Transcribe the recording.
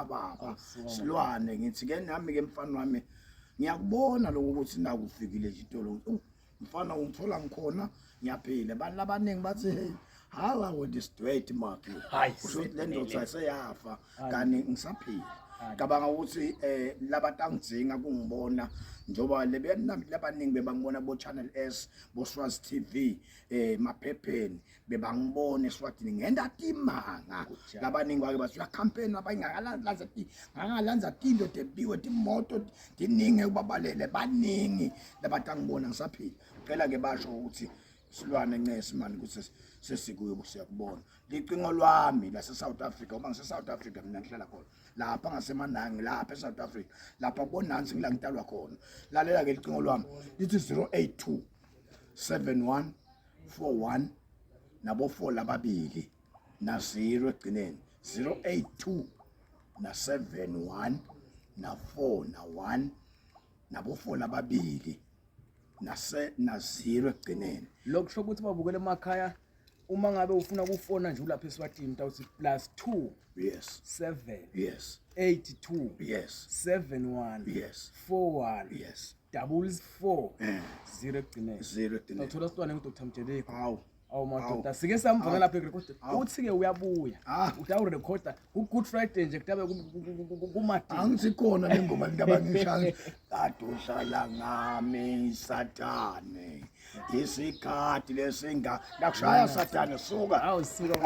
ababa silwane ngithi ke nami ke mfana wami ngiyakubona lokho ukuthi nakufikile isitolo mfana ungithola ngikhona ngiyaphila abantu abaningi bathi hey how I would straight mark you kusho le ndoda seyafa kani ngisaphila cabanga ukuthi labantu angidzinga kungibona njoba labaningi bebangibona bo Channel S bo Swazi TV maphepheni bebangibona eSwatini ngenda timanga labaningi bake basuya campaign abangakalanza tindo tebiwe timoto tiningi ubabalele baningi labantu angibona ngisaphila phela ke basho ukuthi silwane ncesi manje ukuthi sesikuyo siyakubona licingo lwami la South Africa uma ngise South Africa mina ngihlala khona lapha ngasemanangi lapha eSouth Africa lapha bonansi ngila ngitalwa khona lalela ke licingo lwami lithi 082 71 41 nabo 4 lababili na 0 egcineni 082 na 71 na 4 na 1 nabo 4 lababili na 0 egcineni lokusho ukuthi babukele emakhaya uma ngabe ufuna ukufona nje lapha eSwatini mtawuthi +2 yes 7 yes 82 yes 71 yes 41 yes 4 0 egcineni 0 egcineni uthola sitwane nguDr Mjericho hawu madoda sike samvana lapha erecord uthi ke uyabuya utawu recorder ku-Good Friday nje kutabe kuMati angithi khona le ngoma ngiyabangishaya adusala ngami sathane isikhathi lesinga nakushaya sathane suka awusuka